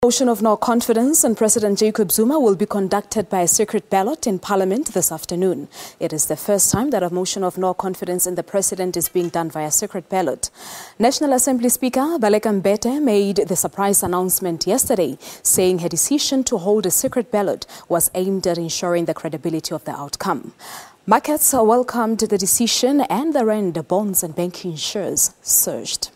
Motion of no confidence in President Jacob Zuma will be conducted by a secret ballot in Parliament this afternoon. It is the first time that a motion of no confidence in the president is being done via secret ballot. National Assembly Speaker Baleka Mbete made the surprise announcement yesterday, saying her decision to hold a secret ballot was aimed at ensuring the credibility of the outcome. Markets welcomed the decision and the rand, bonds and banking shares surged.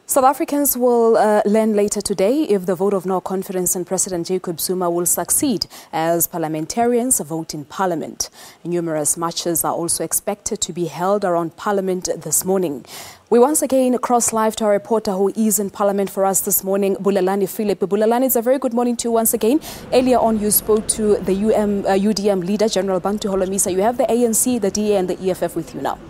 South Africans will learn later today if the vote of no confidence in President Jacob Zuma will succeed as parliamentarians vote in Parliament. Numerous marches are also expected to be held around Parliament this morning. We once again cross live to our reporter who is in Parliament for us this morning, Bulelani Phillips. Bulelani, it's a very good morning to you once again. Earlier on, you spoke to the UDM leader, General Bantu Holomisa. You have the ANC, the DA and the EFF with you now.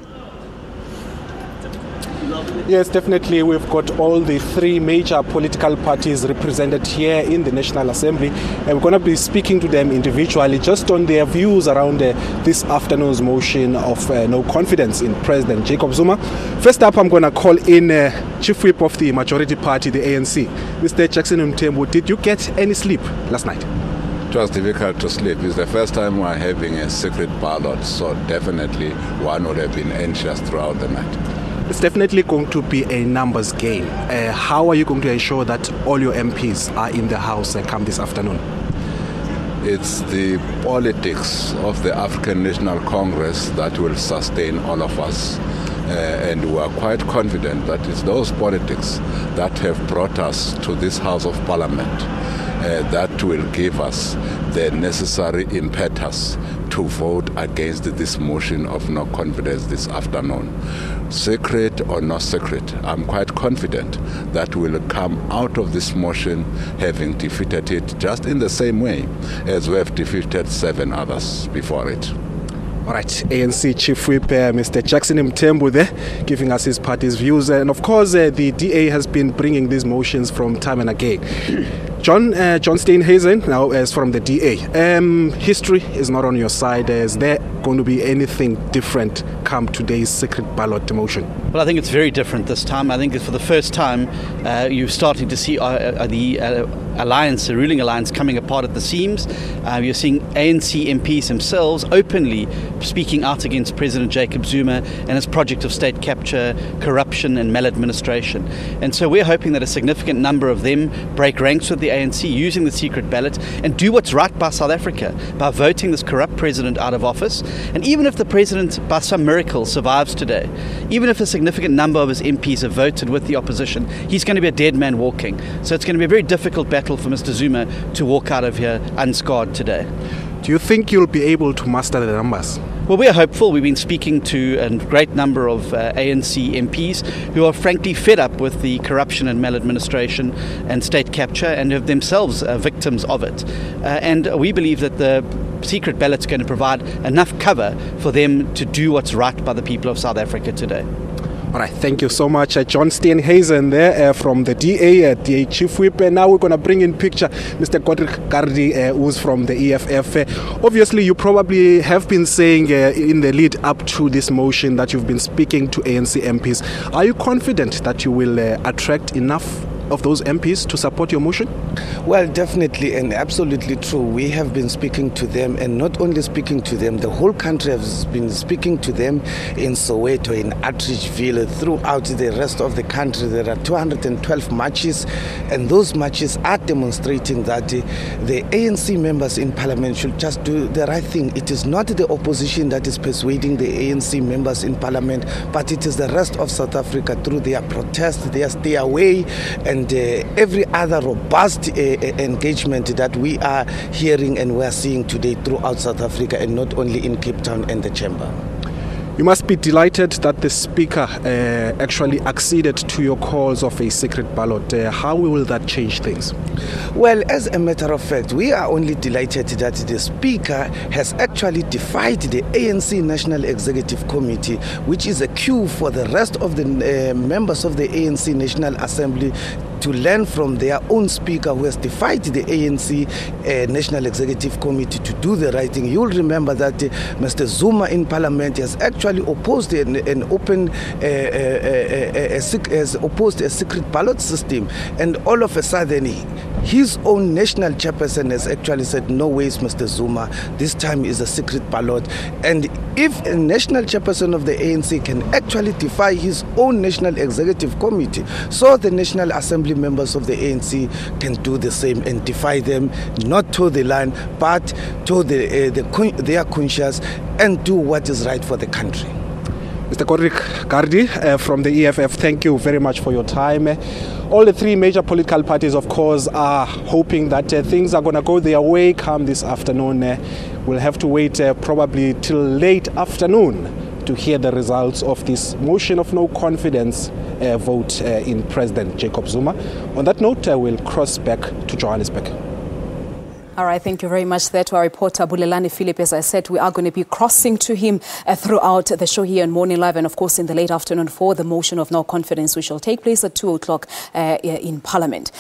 Yes, definitely. We've got all the three major political parties represented here in the National Assembly, and we're going to be speaking to them individually just on their views around this afternoon's motion of no confidence in President Jacob Zuma. First up, I'm going to call in Chief Whip of the majority party, the ANC, Mr. Jackson Mthembu. Did you get any sleep last night? It was difficult to sleep. It's the first time we're having a secret ballot, so definitely one would have been anxious throughout the night. It's definitely going to be a numbers game. How are you going to ensure that all your MPs are in the House come this afternoon? It's the politics of the African National Congress that will sustain all of us. And we are quite confident that it's those politics that have brought us to this House of Parliament that will give us the necessary impetus to vote against this motion of no confidence this afternoon. Secret or not secret, I'm quite confident that we'll come out of this motion having defeated it just in the same way as we have defeated 7 others before it. All right, ANC Chief Whip, Mr. Jackson Mthembu there, giving us his party's views. And of course, the DA has been bringing these motions from time and again. John Steenhuisen now is from the DA. History is not on your side. Is there going to be anything different come today's secret ballot motion? Well, I think it's very different this time. I think for the first time you're starting to see the alliance, the ruling alliance, coming apart at the seams. You're seeing ANC MPs themselves openly speaking out against President Jacob Zuma and his project of state capture, corruption and maladministration. And so we're hoping that a significant number of them break ranks with the ANC using the secret ballot and do what's right by South Africa by voting this corrupt president out of office. And even if the president, by some miracle, survives today, even if a significant number of his MPs have voted with the opposition, he's going to be a dead man walking. So it's going to be a very difficult battle for Mr. Zuma to walk out of here unscarred today. Do you think you'll be able to muster the numbers? Well, we are hopeful. We've been speaking to a great number of ANC MPs who are frankly fed up with the corruption and maladministration and state capture and have themselves victims of it. And we believe that the secret ballot is going to provide enough cover for them to do what's right by the people of South Africa today. All right, thank you so much. John Steenhuisen there from the DA Chief Whip. And now we're going to bring in picture Mr. Godric Gardi, who's from the EFF. Obviously, you probably have been saying in the lead up to this motion that you've been speaking to ANC MPs. Are you confident that you will attract enough of those MPs to support your motion? Well, definitely and absolutely true. We have been speaking to them, and not only speaking to them, the whole country has been speaking to them in Soweto, in Atteridgeville, throughout the rest of the country. There are 212 marches, and those marches are demonstrating that the ANC members in Parliament should just do the right thing. It is not the opposition that is persuading the ANC members in Parliament, but it is the rest of South Africa through their protest, their stay away, and every other robust engagement that we are hearing and we are seeing today throughout South Africa, and not only in Cape Town and the Chamber. You must be delighted that the Speaker actually acceded to your calls of a secret ballot. How will that change things? Well, as a matter of fact, we are only delighted that the Speaker has actually defied the ANC National Executive Committee, which is a cue for the rest of the members of the ANC National Assembly to learn from their own speaker who has defied the ANC National Executive Committee to do the right thing. You'll remember that Mr. Zuma in Parliament has actually opposed an open, has opposed a secret ballot system, and all of a sudden his own national chairperson has actually said, no ways, Mr. Zuma, this time is a secret ballot. And if a national chairperson of the ANC can actually defy his own National Executive Committee, so the National Assembly members of the ANC can do the same and defy them, not toe the line, but toe their conscience and do what is right for the country. Mr. Kodrik Gardi from the EFF, thank you very much for your time. All the three major political parties, of course, are hoping that things are going to go their way come this afternoon. We'll have to wait probably till late afternoon to hear the results of this motion of no confidence vote in President Jacob Zuma. On that note, we'll cross back to Johannesburg. All right, thank you very much there to our reporter, Bulelani Phillips. As I said, we are going to be crossing to him throughout the show here on Morning Live and, of course, in the late afternoon for the motion of no confidence, which will take place at 2 o'clock in Parliament.